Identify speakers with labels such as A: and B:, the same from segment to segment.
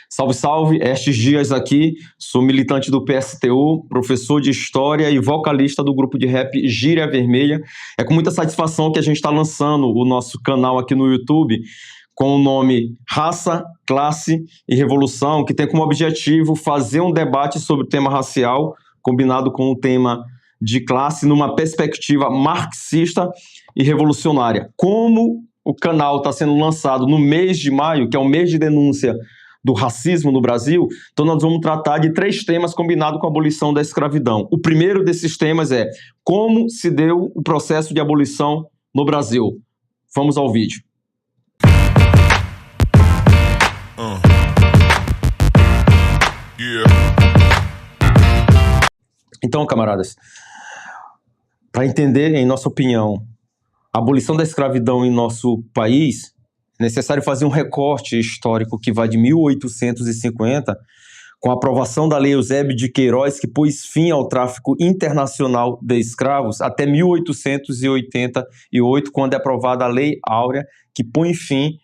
A: Salve, salve, Estes Dias aqui, sou militante do PSTU, professor de História e vocalista do grupo de rap Gíria Vermelha. É com muita satisfação que a gente está lançando o nosso canal aqui no YouTube com o nome Raça, Classe e Revolução, que tem como objetivo fazer um debate sobre o tema racial, combinado com o tema de classe, numa perspectiva marxista e revolucionária. Como o canal está sendo lançado no mês de maio, que é o mês de denúncia do racismo no Brasil, então nós vamos tratar de 3 temas combinados com a abolição da escravidão. O primeiro desses temas é como se deu o processo de abolição no Brasil. Vamos ao vídeo. Então, camaradas, para entender, em nossa opinião, a abolição da escravidão em nosso país, é necessário fazer um recorte histórico que vai de 1850, com a aprovação da Lei Eusébio de Queiroz, que pôs fim ao tráfico internacional de escravos, até 1888, quando é aprovada a Lei Áurea, que põe fim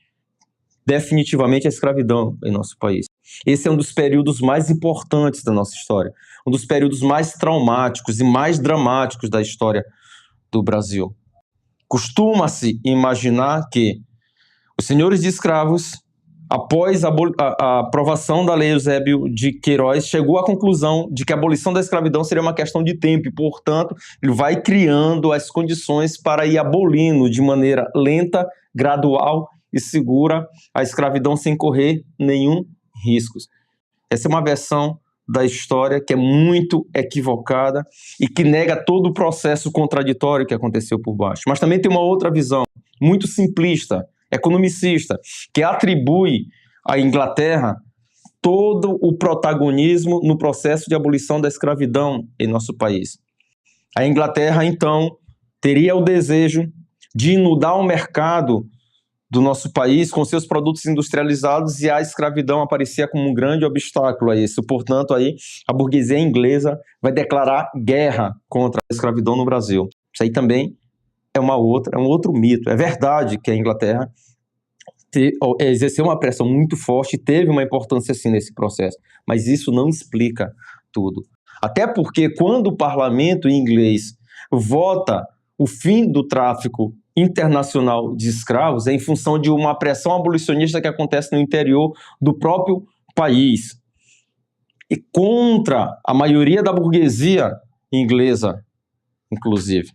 A: definitivamente à escravidão em nosso país. Esse é um dos períodos mais importantes da nossa história, um dos períodos mais traumáticos e mais dramáticos da história do Brasil. Costuma-se imaginar que os senhores de escravos, após a aprovação da Lei Eusébio de Queiroz, chegou à conclusão de que a abolição da escravidão seria uma questão de tempo e, portanto, ele vai criando as condições para ir abolindo de maneira lenta, gradual e segura a escravidão sem correr nenhum risco. Essa é uma versão da história que é muito equivocada e que nega todo o processo contraditório que aconteceu por baixo. Mas também tem uma outra visão, muito simplista, economicista, que atribui à Inglaterra todo o protagonismo no processo de abolição da escravidão em nosso país. A Inglaterra, então, teria o desejo de inundar o mercado do nosso país com seus produtos industrializados, e a escravidão aparecia como um grande obstáculo a isso. Portanto, aí a burguesia inglesa vai declarar guerra contra a escravidão no Brasil. Isso aí também é um outro mito. É verdade que a Inglaterra exerceu uma pressão muito forte e teve uma importância sim nesse processo, mas isso não explica tudo. Até porque quando o parlamento inglês vota o fim do tráfico internacional de escravos, é em função de uma pressão abolicionista que acontece no interior do próprio país e contra a maioria da burguesia inglesa, inclusive.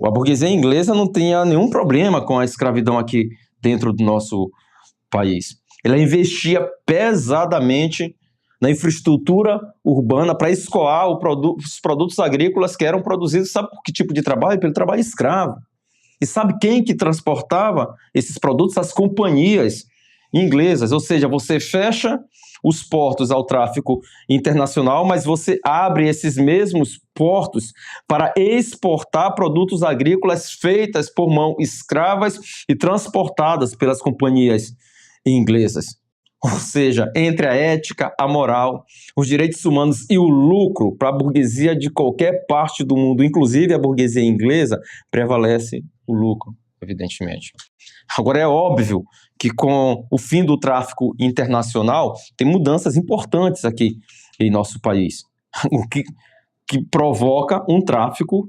A: A burguesia inglesa não tinha nenhum problema com a escravidão aqui dentro do nosso país. Ela investia pesadamente na infraestrutura urbana para escoar os produtos agrícolas que eram produzidos, sabe por que tipo de trabalho? Pelo trabalho escravo. E sabe quem que transportava esses produtos? As companhias inglesas. Ou seja, você fecha os portos ao tráfico internacional, mas você abre esses mesmos portos para exportar produtos agrícolas feitas por mão escravas e transportadas pelas companhias inglesas. Ou seja, entre a ética, a moral, os direitos humanos e o lucro para a burguesia de qualquer parte do mundo, inclusive a burguesia inglesa, prevalece o lucro, evidentemente. Agora, é óbvio que com o fim do tráfico internacional, tem mudanças importantes aqui em nosso país, o que provoca um tráfico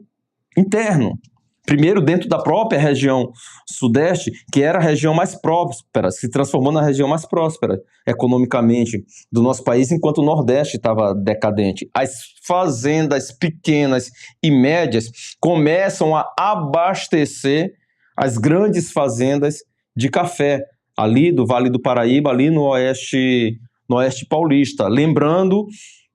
A: interno. Primeiro, dentro da própria região sudeste, que era a região mais próspera, se transformou na região mais próspera economicamente do nosso país, enquanto o Nordeste estava decadente. As fazendas pequenas e médias começam a abastecer as grandes fazendas de café, ali do Vale do Paraíba, ali no Oeste Paulista. Lembrando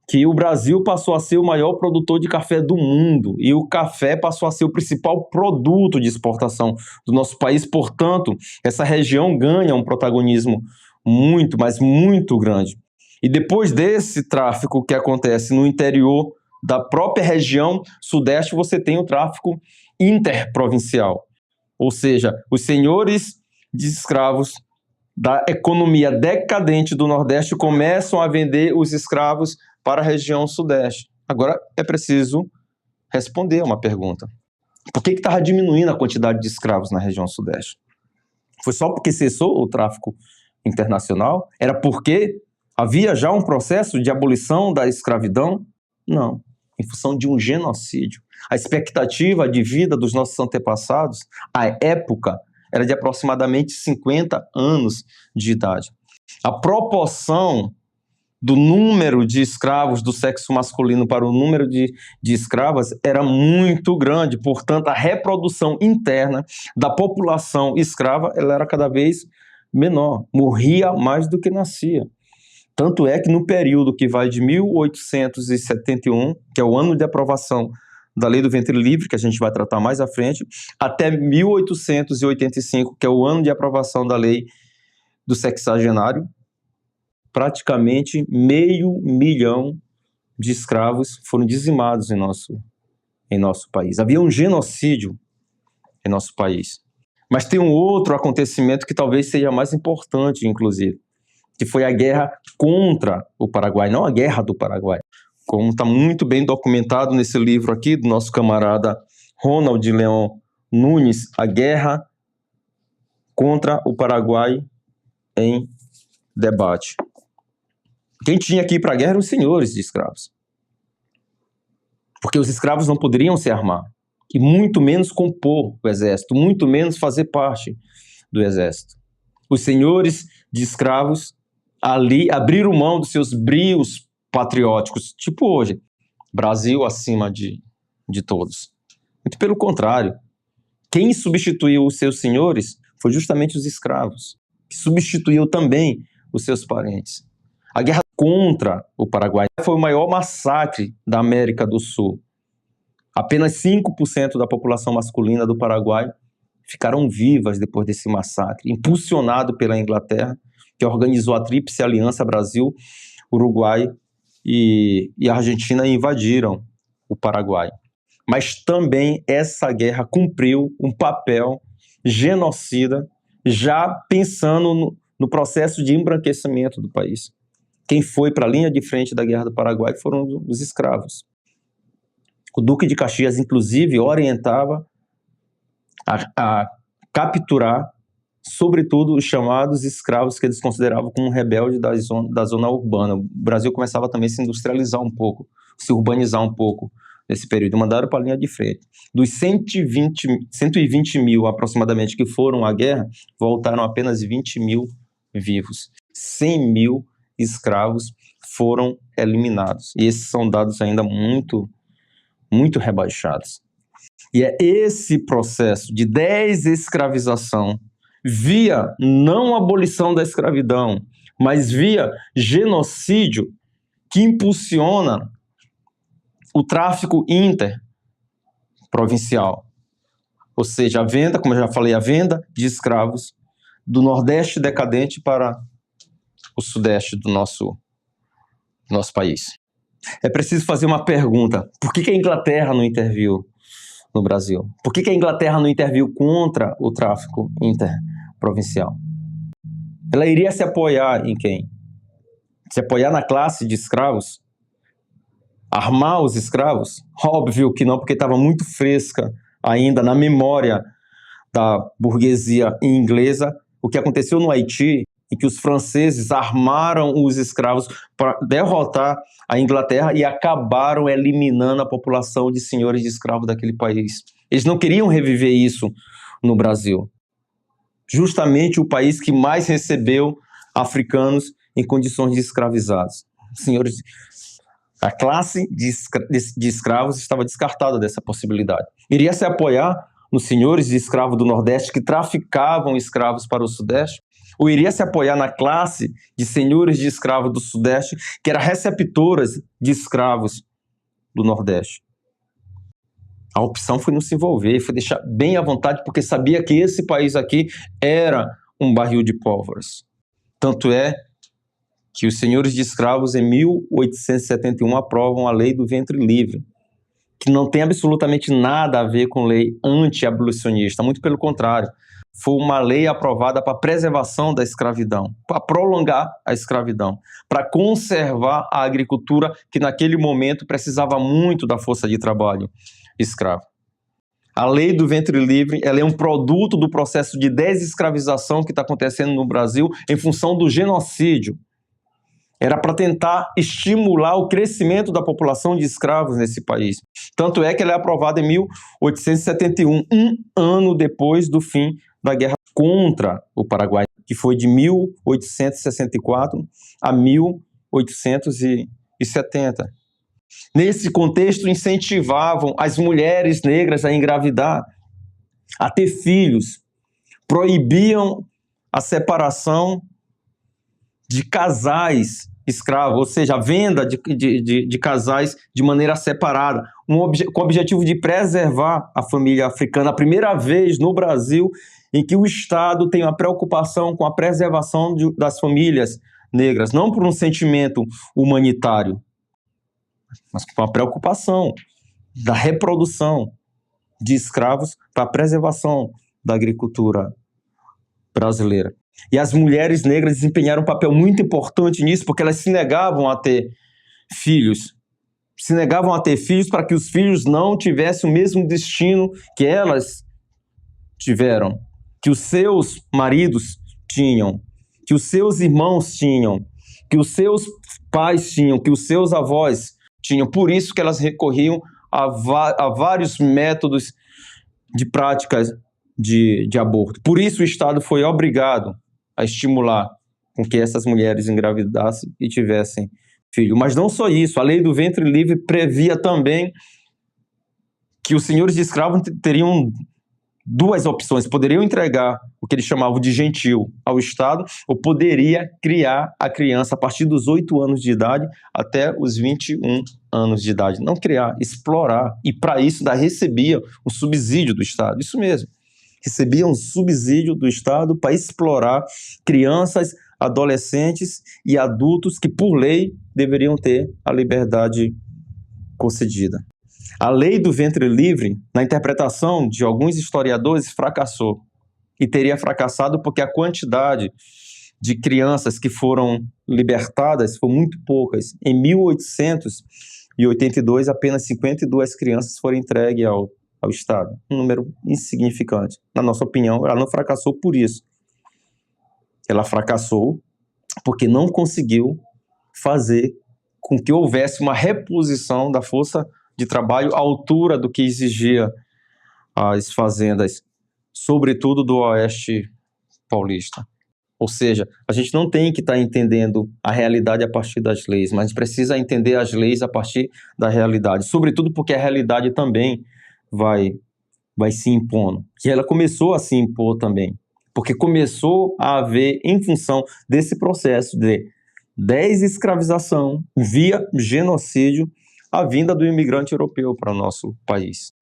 A: que o Brasil passou a ser o maior produtor de café do mundo e o café passou a ser o principal produto de exportação do nosso país. Portanto, essa região ganha um protagonismo muito, mas muito grande. E depois desse tráfico que acontece no interior da própria região sudeste, você tem o tráfico interprovincial. Ou seja, os senhores de escravos da economia decadente do Nordeste começam a vender os escravos para a região sudeste. Agora é preciso responder uma pergunta. Por que estava diminuindo a quantidade de escravos na região sudeste? Foi só porque cessou o tráfico internacional? Era porque havia já um processo de abolição da escravidão? Não, em função de um genocídio. A expectativa de vida dos nossos antepassados, à época, era de aproximadamente 50 anos de idade. A proporção do número de escravos do sexo masculino para o número de escravas era muito grande, portanto, a reprodução interna da população escrava ela era cada vez menor, morria mais do que nascia. Tanto é que no período que vai de 1871, que é o ano de aprovação da Lei do Ventre Livre, que a gente vai tratar mais à frente, até 1885, que é o ano de aprovação da Lei do Sexagenário, praticamente 500 mil de escravos foram dizimados em nosso país. Havia um genocídio em nosso país. Mas tem um outro acontecimento que talvez seja mais importante, inclusive, que foi a guerra contra o Paraguai, não a guerra do Paraguai. Como está muito bem documentado nesse livro aqui, do nosso camarada Ronald Leon Nunes, A Guerra contra o Paraguai em Debate. Quem tinha que ir para a guerra eram os senhores de escravos. Porque os escravos não poderiam se armar, e muito menos compor o exército, muito menos fazer parte do exército. Os senhores de escravos ali abriram mão dos seus brios patrióticos, tipo hoje, Brasil acima de todos. Muito pelo contrário, quem substituiu os seus senhores foi justamente os escravos, que substituiu também os seus parentes. A guerra contra o Paraguai foi o maior massacre da América do Sul. Apenas 5% da população masculina do Paraguai ficaram vivas depois desse massacre, impulsionado pela Inglaterra, que organizou a Tríplice Aliança Brasil, Uruguai e Argentina e invadiram o Paraguai. Mas também essa guerra cumpriu um papel genocida, já pensando no processo de embranquecimento do país. Quem foi para a linha de frente da Guerra do Paraguai foram os escravos. O Duque de Caxias, inclusive, orientava a capturar, sobretudo, os chamados escravos que eles consideravam como rebeldes da zona urbana. O Brasil começava também a se industrializar um pouco, se urbanizar um pouco nesse período. Mandaram para a linha de frente. Dos 120 mil, aproximadamente, que foram à guerra, voltaram apenas 20 mil vivos. 100 mil escravos foram eliminados. E esses são dados ainda muito rebaixados. E é esse processo de desescravização via não abolição da escravidão, mas via genocídio que impulsiona o tráfico interprovincial. Ou seja, a venda, como eu já falei, a venda de escravos do Nordeste decadente para o Sudeste do nosso país. É preciso fazer uma pergunta. Por que a Inglaterra não interviu no Brasil? Por que a Inglaterra não interviu contra o tráfico interprovincial? Ela iria se apoiar em quem? Se apoiar na classe de escravos? Armar os escravos? Óbvio que não, porque estava muito fresca ainda na memória da burguesia inglesa o que aconteceu no Haiti, em que os franceses armaram os escravos para derrotar a Inglaterra e acabaram eliminando a população de senhores de escravos daquele país. Eles não queriam reviver isso no Brasil. Justamente o país que mais recebeu africanos em condições de escravizados. Senhores, a classe de escravos estava descartada dessa possibilidade. Iria se apoiar nos senhores de escravos do Nordeste que traficavam escravos para o Sudeste? Ou iria se apoiar na classe de senhores de escravos do Sudeste, que eram receptoras de escravos do Nordeste? A opção foi não se envolver, foi deixar bem à vontade, porque sabia que esse país aqui era um barril de pólvoras. Tanto é que os senhores de escravos, em 1871, aprovam a Lei do Ventre Livre, que não tem absolutamente nada a ver com lei anti-abolicionista, muito pelo contrário. Foi uma lei aprovada para a preservação da escravidão, para prolongar a escravidão, para conservar a agricultura que naquele momento precisava muito da força de trabalho escrava. A lei do ventre livre, ela é um produto do processo de desescravização que está acontecendo no Brasil em função do genocídio. Era para tentar estimular o crescimento da população de escravos nesse país. Tanto é que ela é aprovada em 1871, um ano depois do fim da guerra contra o Paraguai, que foi de 1864 a 1870. Nesse contexto, incentivavam as mulheres negras a engravidar, a ter filhos, proibiam a separação de casais escravos, ou seja, a venda de casais de maneira separada, com o objetivo de preservar a família africana. A primeira vez no Brasil em que o Estado tem uma preocupação com a preservação das famílias negras, não por um sentimento humanitário, mas com a preocupação da reprodução de escravos para a preservação da agricultura brasileira. E as mulheres negras desempenharam um papel muito importante nisso, porque elas se negavam a ter filhos. Se negavam a ter filhos para que os filhos não tivessem o mesmo destino que elas tiveram, que os seus maridos tinham, que os seus irmãos tinham, que os seus pais tinham, que os seus avós tinham. Por isso que elas recorriam a vários métodos de práticas de aborto. Por isso o Estado foi obrigado a estimular com que essas mulheres engravidassem e tivessem filho. Mas não só isso, a lei do ventre livre previa também que os senhores de escravos teriam duas opções: poderiam entregar o que eles chamavam de gentil ao Estado, ou poderia criar a criança a partir dos 8 anos de idade até os 21 anos de idade. Não criar, explorar. E para isso ainda recebia um subsídio do Estado. Isso mesmo. Recebia um subsídio do Estado para explorar crianças, adolescentes e adultos que, por lei, deveriam ter a liberdade concedida. A lei do ventre livre, na interpretação de alguns historiadores, fracassou. E teria fracassado porque a quantidade de crianças que foram libertadas foi muito poucas. Em 1882, apenas 52 crianças foram entregues ao Estado. Um número insignificante. Na nossa opinião, ela não fracassou por isso. Ela fracassou porque não conseguiu fazer com que houvesse uma reposição da força de trabalho à altura do que exigia as fazendas, sobretudo do Oeste Paulista. Ou seja, a gente não tem que estar entendendo a realidade a partir das leis, mas a gente precisa entender as leis a partir da realidade, sobretudo porque a realidade também vai se impondo. E ela começou a se impor também, porque começou a haver, em função desse processo de desescravização via genocídio, a vinda do imigrante europeu para o nosso país.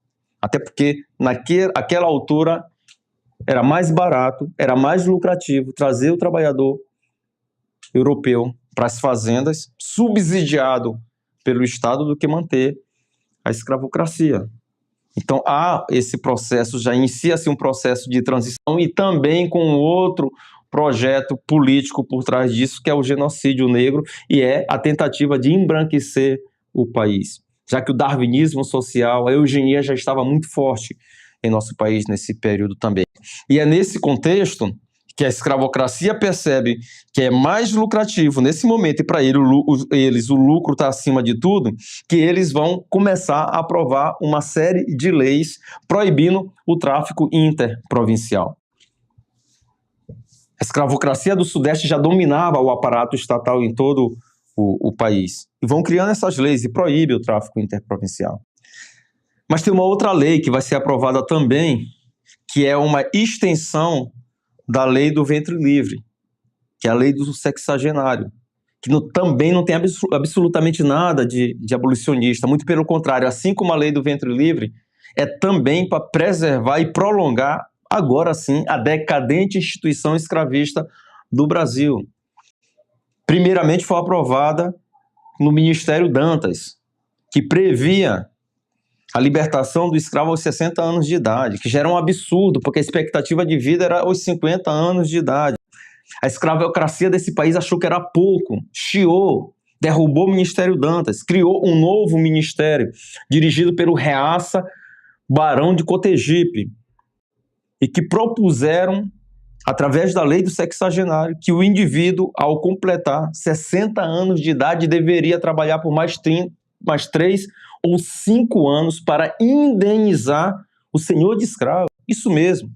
A: Até porque, naquela altura, era mais barato, era mais lucrativo trazer o trabalhador europeu para as fazendas, subsidiado pelo Estado, do que manter a escravocracia. Então, há esse processo, já inicia-se um processo de transição e também com outro projeto político por trás disso, que é o genocídio negro, e é a tentativa de embranquecer o país, já que o darwinismo social, a eugenia já estava muito forte em nosso país nesse período também. E é nesse contexto que a escravocracia percebe que é mais lucrativo nesse momento, e para eles o lucro está acima de tudo, que eles vão começar a aprovar uma série de leis proibindo o tráfico interprovincial. A escravocracia do Sudeste já dominava o aparato estatal em todo o país. E vão criando essas leis e proíbe o tráfico interprovincial. Mas tem uma outra lei que vai ser aprovada também, que é uma extensão da lei do ventre livre, que é a lei do sexagenário, que também não tem absolutamente nada de abolicionista, muito pelo contrário, assim como a lei do ventre livre, é também para preservar e prolongar, agora sim, a decadente instituição escravista do Brasil. Primeiramente foi aprovada no Ministério Dantas, que previa a libertação do escravo aos 60 anos de idade, que já era um absurdo, porque a expectativa de vida era aos 50 anos de idade. A escravocracia desse país achou que era pouco, chiou, derrubou o Ministério Dantas, criou um novo ministério, dirigido pelo Reaça Barão de Cotegipe, e que propuseram, através da lei do sexagenário, que o indivíduo, ao completar 60 anos de idade, deveria trabalhar por mais 3 ou 5 anos para indenizar o senhor de escravo. Isso mesmo.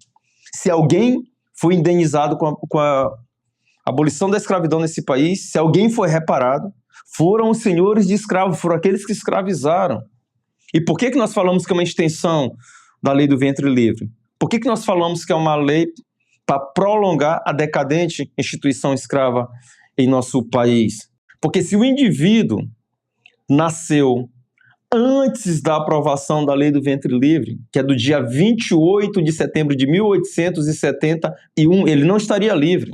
A: Se alguém foi indenizado com a abolição da escravidão nesse país, se alguém foi reparado, foram os senhores de escravo, foram aqueles que escravizaram. E por que nós falamos que é uma extensão da lei do ventre livre? Por que nós falamos que é uma lei para prolongar a decadente instituição escrava em nosso país? Porque se o indivíduo nasceu antes da aprovação da lei do ventre livre, que é do dia 28 de setembro de 1871, ele não estaria livre.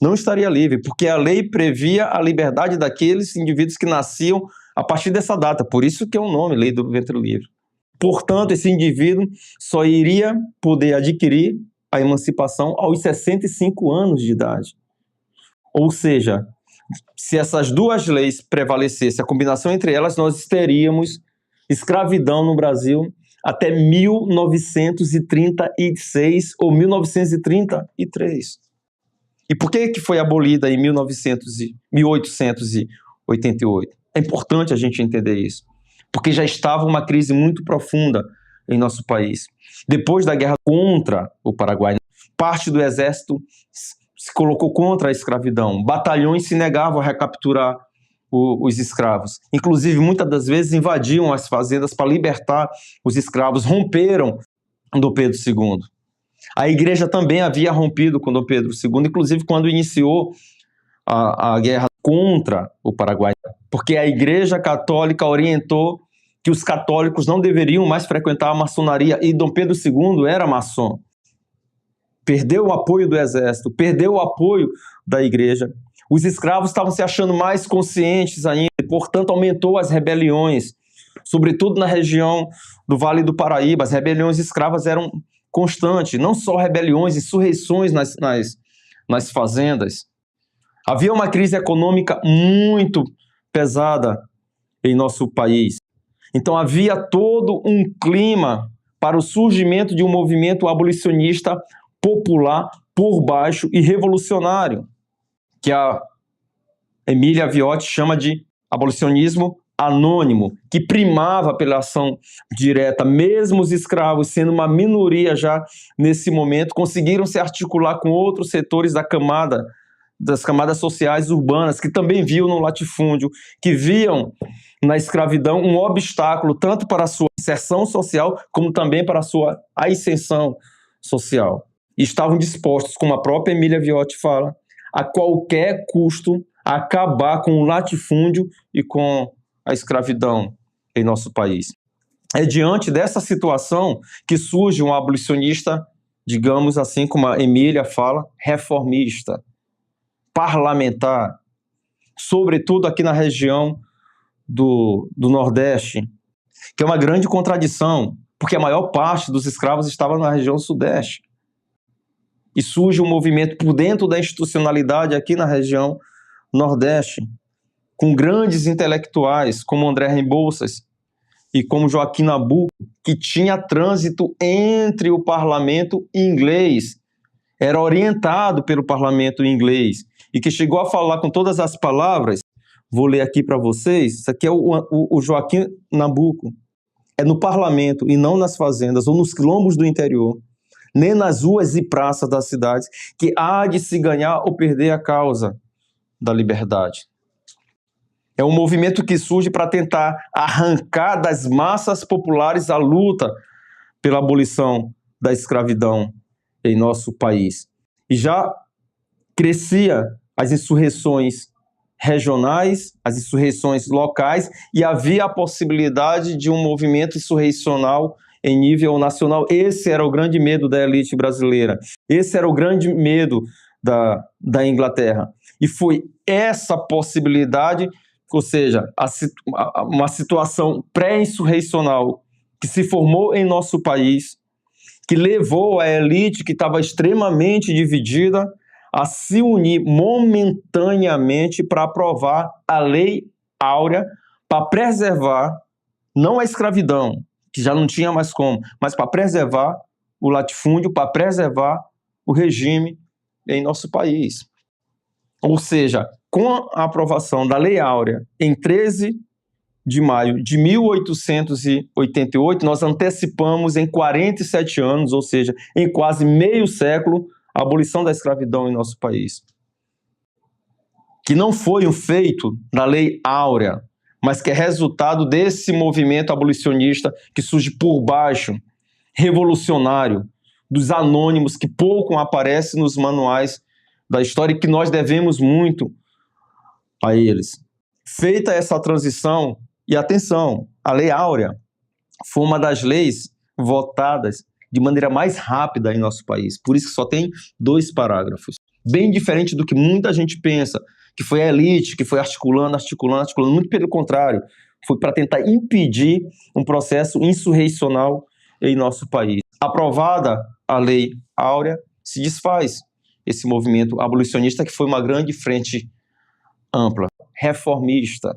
A: Não estaria livre, porque a lei previa a liberdade daqueles indivíduos que nasciam a partir dessa data. Por isso que é o nome, lei do ventre livre. Portanto, esse indivíduo só iria poder adquirir a emancipação aos 65 anos de idade. Ou seja, se essas duas leis prevalecessem, a combinação entre elas, nós teríamos escravidão no Brasil até 1936 ou 1933. E por que foi abolida em 1888? É importante a gente entender isso, porque já estava uma crise muito profunda em nosso país. Depois da guerra contra o Paraguai, parte do exército se colocou contra a escravidão. Batalhões se negavam a recapturar os escravos. Inclusive, muitas das vezes invadiam as fazendas para libertar os escravos. Romperam Dom Pedro II. A igreja também havia rompido com Dom Pedro II, inclusive quando iniciou a guerra contra o Paraguai, porque a igreja católica orientou que os católicos não deveriam mais frequentar a maçonaria, e Dom Pedro II era maçom. Perdeu o apoio do exército, perdeu o apoio da igreja. Os escravos estavam se achando mais conscientes ainda, e, portanto, aumentou as rebeliões, sobretudo na região do Vale do Paraíba. As rebeliões escravas eram constantes, não só rebeliões, insurreições nas fazendas. Havia uma crise econômica muito pesada em nosso país. Então havia todo um clima para o surgimento de um movimento abolicionista popular por baixo e revolucionário, que a Emília Viotti chama de abolicionismo anônimo, que primava pela ação direta. Mesmo os escravos, sendo uma minoria já nesse momento, conseguiram se articular com outros setores das camadas sociais urbanas, que também viam no latifúndio, que viam na escravidão um obstáculo tanto para a sua inserção social, como também para a sua ascensão social. E estavam dispostos, como a própria Emília Viotti fala, a qualquer custo, a acabar com o latifúndio e com a escravidão em nosso país. É diante dessa situação que surge um abolicionista, digamos assim, como a Emília fala, reformista, parlamentar, sobretudo aqui na região do Nordeste, que é uma grande contradição, porque a maior parte dos escravos estava na região Sudeste. E surge um movimento por dentro da institucionalidade aqui na região Nordeste, com grandes intelectuais como André Rebouças e como Joaquim Nabuco, que tinha trânsito entre o parlamento inglês, era orientado pelo parlamento inglês, e que chegou a falar com todas as palavras. Vou ler aqui para vocês. Isso aqui é o Joaquim Nabuco. É no parlamento e não nas fazendas ou nos quilombos do interior, nem nas ruas e praças das cidades, que há de se ganhar ou perder a causa da liberdade. É um movimento que surge para tentar arrancar das massas populares a luta pela abolição da escravidão em nosso país. E já crescia as insurreições regionais, as insurreições locais, e havia a possibilidade de um movimento insurreicional em nível nacional. Esse era o grande medo da elite brasileira. Esse era o grande medo da Inglaterra. E foi essa possibilidade, ou seja, uma situação pré-insurreicional que se formou em nosso país, que levou a elite, que estava extremamente dividida, a se unir momentaneamente para aprovar a Lei Áurea, para preservar não a escravidão, que já não tinha mais como, mas para preservar o latifúndio, para preservar o regime em nosso país. Ou seja, com a aprovação da Lei Áurea em 13 de maio de 1888, nós antecipamos em 47 anos, ou seja, em quase meio século, a abolição da escravidão em nosso país. Que não foi um feito da Lei Áurea, mas que é resultado desse movimento abolicionista que surge por baixo, revolucionário, dos anônimos, que pouco aparece nos manuais da história e que nós devemos muito a eles. Feita essa transição, e atenção, a Lei Áurea foi uma das leis votadas de maneira mais rápida em nosso país, por isso que só tem 2 parágrafos. Bem diferente do que muita gente pensa, que foi a elite, que foi articulando, muito pelo contrário, foi para tentar impedir um processo insurrecional em nosso país. Aprovada a Lei Áurea, se desfaz esse movimento abolicionista, que foi uma grande frente ampla, reformista,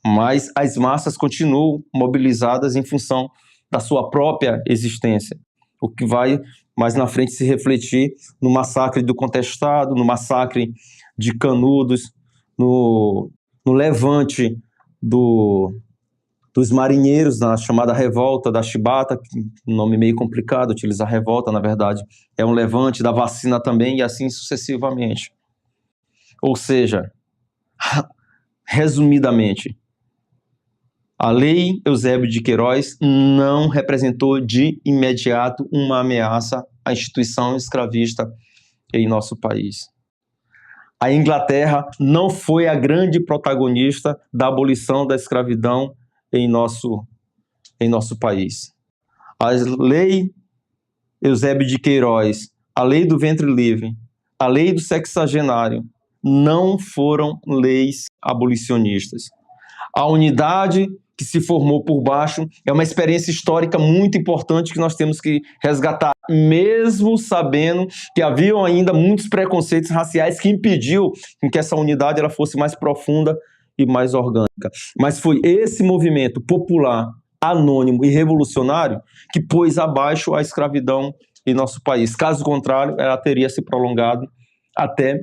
A: mas as massas continuam mobilizadas em função da sua própria existência, o que vai mais na frente se refletir no massacre do Contestado, no massacre de Canudos, no levante dos marinheiros, na chamada Revolta da Chibata, um nome meio complicado, utilizar revolta, na verdade, é um levante da vacina também, e assim sucessivamente. Ou seja, resumidamente, a Lei Eusébio de Queiroz não representou de imediato uma ameaça à instituição escravista em nosso país. A Inglaterra não foi a grande protagonista da abolição da escravidão em nosso país. A Lei Eusébio de Queiroz, a Lei do Ventre Livre, a Lei do Sexagenário não foram leis abolicionistas. A unidade que se formou por baixo é uma experiência histórica muito importante que nós temos que resgatar, mesmo sabendo que haviam ainda muitos preconceitos raciais que impediu que essa unidade ela fosse mais profunda e mais orgânica. Mas foi esse movimento popular, anônimo e revolucionário que pôs abaixo a escravidão em nosso país. Caso contrário, ela teria se prolongado até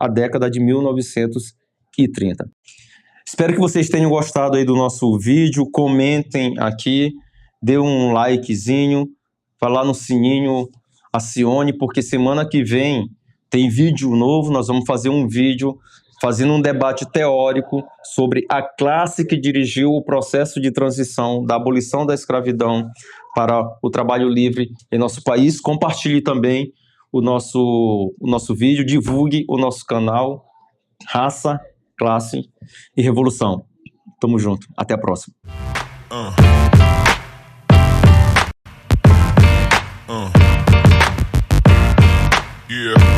A: a década de 1930. Espero que vocês tenham gostado aí do nosso vídeo, comentem aqui, dê um likezinho, vai lá no sininho, acione, porque semana que vem tem vídeo novo, nós vamos fazer um vídeo fazendo um debate teórico sobre a classe que dirigiu o processo de transição da abolição da escravidão para o trabalho livre em nosso país. Compartilhe também o nosso vídeo, divulgue o nosso canal, Raça, Classe e Revolução. Tamo junto, até a próxima.
B: Yeah.